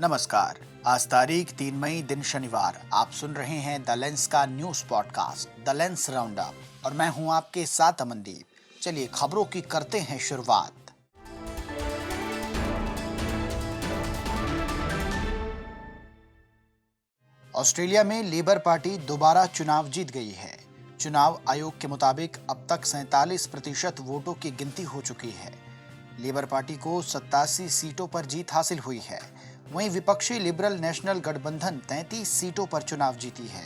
नमस्कार। आज तारीख 3 मई दिन शनिवार। आप सुन रहे हैं द लेंस का news podcast the lens round up और मैं हूं आपके साथ अमनदीप। चलिए खबरों की करते हैं शुरुआत। ऑस्ट्रेलिया में लेबर पार्टी दोबारा चुनाव जीत गई है। चुनाव आयोग के मुताबिक अब तक 47% वोटों की गिनती हो चुकी है। लेबर पार्टी को 87 सीटों पर जीत हासिल हुई है। वहीं विपक्षी लिबरल नेशनल गठबंधन 33 सीटों पर चुनाव जीती है।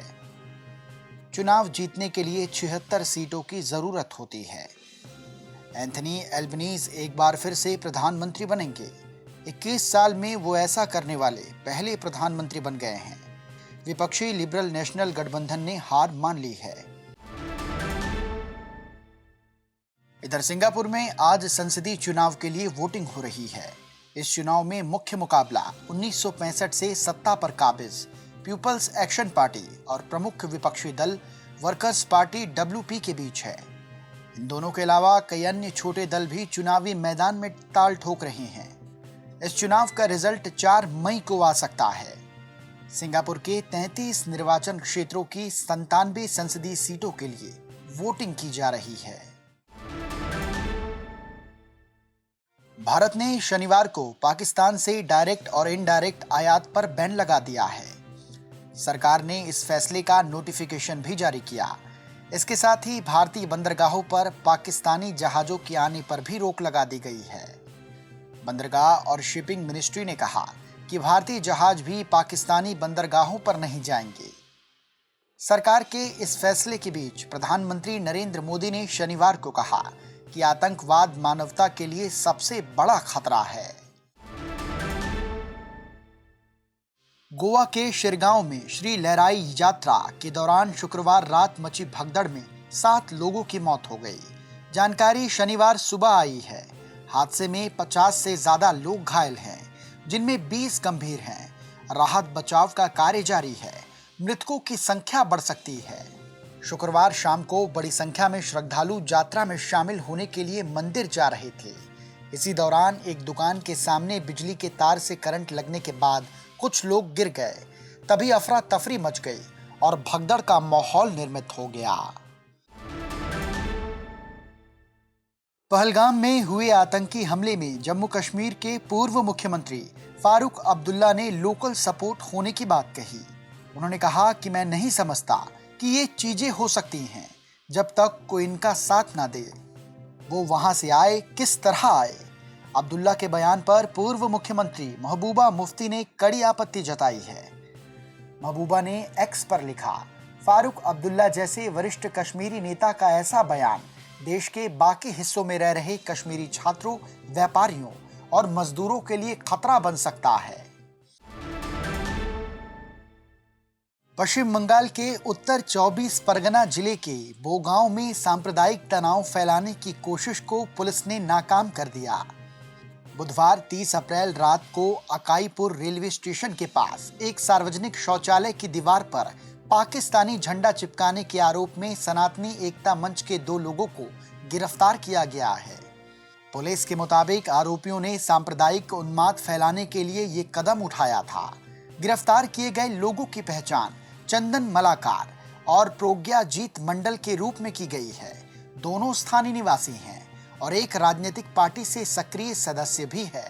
चुनाव जीतने के लिए 76 सीटों की जरूरत होती है। एंथनी एल्बनीज एक बार फिर से प्रधानमंत्री बनेंगे। 21 साल में वो ऐसा करने वाले पहले प्रधानमंत्री बन गए हैं। विपक्षी लिबरल नेशनल गठबंधन ने हार मान ली है। इधर सिंगापुर में आज संसदीय चुनाव के लिए वोटिंग हो रही है। इस चुनाव में मुख्य मुकाबला 1965 से सत्ता पर काबिज पीपल्स एक्शन पार्टी और प्रमुख विपक्षी दल वर्कर्स पार्टी WP के बीच है। इन दोनों के अलावा कई अन्य छोटे दल भी चुनावी मैदान में ताल ठोक रहे हैं। इस चुनाव का रिजल्ट 4 मई को आ सकता है। सिंगापुर के 33 निर्वाचन क्षेत्रों की 97 संसदीय सीटों के लिए वोटिंग की जा रही है। भारत ने शनिवार को पाकिस्तान से डायरेक्ट और इनडायरेक्ट आयात पर बैन लगा दिया है। सरकार ने इस फैसले का नोटिफिकेशन भी जारी किया। इसके साथ ही भारतीय बंदरगाहों पर पाकिस्तानी जहाजों के आने पर भी रोक लगा दी गई है। बंदरगाह और शिपिंग मिनिस्ट्री ने कहा कि भारतीय जहाज भी पाकिस्तानी बंदरगाहों पर नहीं जाएंगे। सरकार के इस फैसले के बीच प्रधानमंत्री नरेंद्र मोदी ने शनिवार को कहा कि आतंकवाद मानवता के लिए सबसे बड़ा खतरा है। गोवा के शिरगांव में श्री लहराई यात्रा के दौरान शुक्रवार रात मची भगदड़ में 7 लोगों की मौत हो गई। जानकारी शनिवार सुबह आई है। हादसे में 50 से ज्यादा लोग घायल हैं, जिनमें 20 गंभीर हैं। राहत बचाव का कार्य जारी है। मृतकों की संख्या बढ़ सकती है। शुक्रवार शाम को बड़ी संख्या में श्रद्धालु यात्रा में शामिल होने के लिए मंदिर जा रहे थे। इसी दौरान एक दुकान के सामने बिजली के तार से करंट लगने के बाद कुछ लोग गिर गए। तभी अफरा तफरी मच गई और भगदड़ का माहौल निर्मित हो गया। पहलगाम में हुए आतंकी हमले में जम्मू कश्मीर के पूर्व मुख्यमंत्री फारूक अब्दुल्ला ने लोकल सपोर्ट होने की बात कही। उन्होंने कहा कि मैं नहीं समझता कि ये चीजें हो सकती हैं जब तक कोई इनका साथ ना दे। वो वहां से आए, किस तरह आए। अब्दुल्ला के बयान पर पूर्व मुख्यमंत्री महबूबा मुफ्ती ने कड़ी आपत्ति जताई है। महबूबा ने एक्स पर लिखा, फारूक अब्दुल्ला जैसे वरिष्ठ कश्मीरी नेता का ऐसा बयान देश के बाकी हिस्सों में रह रहे कश्मीरी छात्रों, व्यापारियों और मजदूरों के लिए खतरा बन सकता है। पश्चिम बंगाल के उत्तर 24 परगना जिले के बोगांव में सांप्रदायिक तनाव फैलाने की कोशिश को पुलिस ने नाकाम कर दिया। बुधवार 30 अप्रैल रात को अकाईपुर रेलवे स्टेशन के पास एक सार्वजनिक शौचालय की दीवार पर पाकिस्तानी झंडा चिपकाने के आरोप में सनातनी एकता मंच के 2 लोगों को गिरफ्तार किया गया है। पुलिस के मुताबिक आरोपियों ने सांप्रदायिक उन्माद फैलाने के लिए ये कदम उठाया था। गिरफ्तार किए गए लोगों की पहचान चंदन मलाकार और प्रज्ञाजीत मंडल के रूप में की गई है। दोनों स्थानीय निवासी हैं और एक राजनीतिक पार्टी से सक्रिय सदस्य भी है।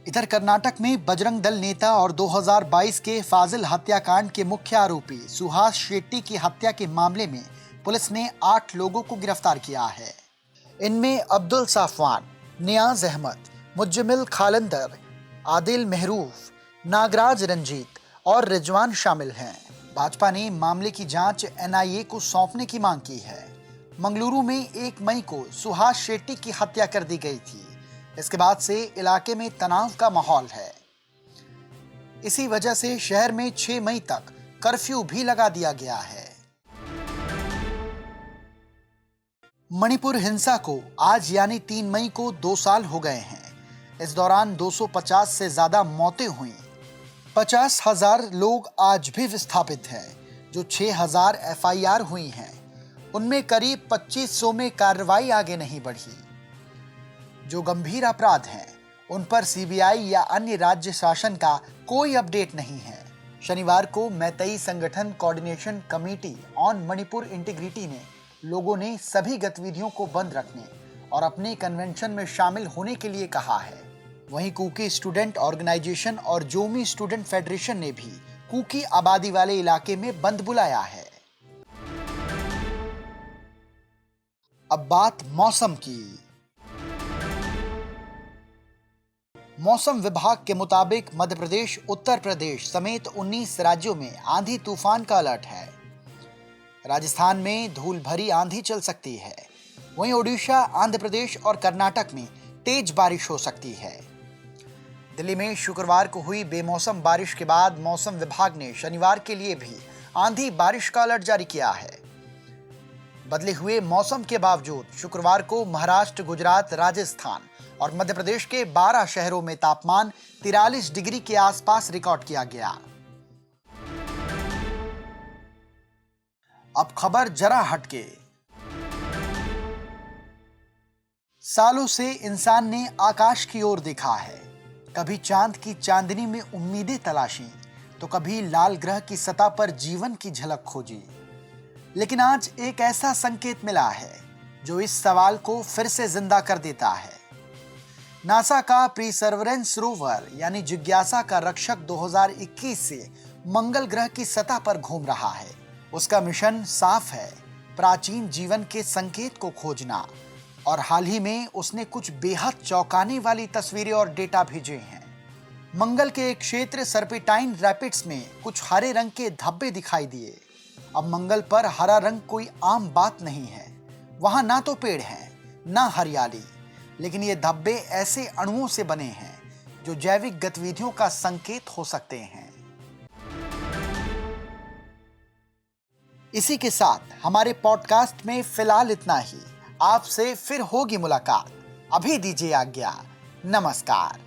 इधर कर्नाटक में बजरंग दल नेता और 2022 के फाजिल हत्याकांड के मुख्य आरोपी सुहास शेट्टी की हत्या के मामले में पुलिस ने 8 लोगों को गिरफ्तार किया है। इनमें अब्दुल साफवान, नियाज अहमद, मुज्जमिल खालंदर, आदिल महरूफ, नागराज रंजीत और रिजवान शामिल हैं। भाजपा ने मामले की जांच NIA को सौंपने की मांग की है। मंगलुरु में 1 मई को सुहास शेट्टी की हत्या कर दी गई थी। इसके बाद से इलाके में तनाव का माहौल है। इसी वजह से शहर में 6 मई तक कर्फ्यू भी लगा दिया गया है। मणिपुर हिंसा को आज यानी 3 मई को 2 साल हो गए हैं। इस दौरान 250 से ज्यादा मौतें हुई। 50,000 लोग आज भी विस्थापित हैं, जो 6,000 FIR हुई हैं। उनमें करीब 2500 में कार्रवाई आगे नहीं बढ़ी। जो गंभीर अपराध हैं उन पर सीबीआई या अन्य राज्य शासन का कोई अपडेट नहीं है। शनिवार को मैतेई संगठन coordination committee on Manipur integrity ने लोगों ने सभी गतिविधियों को बंद रखने और अपने कन्वेंशन में शामिल होने के लिए कहा है। वहीं कुकी स्टूडेंट ऑर्गेनाइजेशन और जोमी स्टूडेंट फेडरेशन ने भी कुकी आबादी वाले इलाके में बंद बुलाया है। अब बात मौसम की। मौसम विभाग के मुताबिक मध्य प्रदेश, उत्तर प्रदेश समेत 19 राज्यों में आंधी तूफान का अलर्ट है। राजस्थान में धूल भरी आंधी चल सकती है। वहीं ओडिशा, आंध्र प्रदेश और कर्नाटक में तेज बारिश हो सकती है। दिल्ली में शुक्रवार को हुई बेमौसम बारिश के बाद मौसम विभाग ने शनिवार के लिए भी आंधी बारिश का अलर्ट जारी किया है। बदले हुए मौसम के बावजूद शुक्रवार को महाराष्ट्र, गुजरात, राजस्थान और मध्य प्रदेश के 12 शहरों में तापमान 43 डिग्री के आसपास रिकॉर्ड किया गया। अब खबर जरा हटके। सालों से इंसान ने आकाश की ओर देखा है। कभी चांद की चांदनी में उम्मीदें तलाशी, तो कभी लाल ग्रह की सतह पर जीवन की झलक खोजी। लेकिन आज एक ऐसा संकेत मिला है जो इस सवाल को फिर से जिंदा कर देता है। नासा का परसिवरेंस रोवर यानी जिज्ञासा का रक्षक 2021 से मंगल ग्रह की सतह पर घूम रहा है। उसका मिशन साफ है, प्राचीन जीवन के संकेत को खोजना। और हाल ही में उसने कुछ बेहद चौंकाने वाली तस्वीरें और डेटा भेजे हैं। मंगल के एक क्षेत्र सर्पेंटाइन रैपिड्स में कुछ हरे रंग के धब्बे दिखाई दिए। अब मंगल पर हरा रंग कोई आम बात नहीं है। वहां ना तो पेड़ हैं, ना हरियाली, लेकिन ये धब्बे ऐसे अणुओं से बने हैं जो जैविक गतिविधियों का संकेत हो सकते हैं। इसी के साथ हमारे पॉडकास्ट में फिलहाल इतना ही। आपसे फिर होगी मुलाकात। अभी दीजिए आज्ञा। नमस्कार।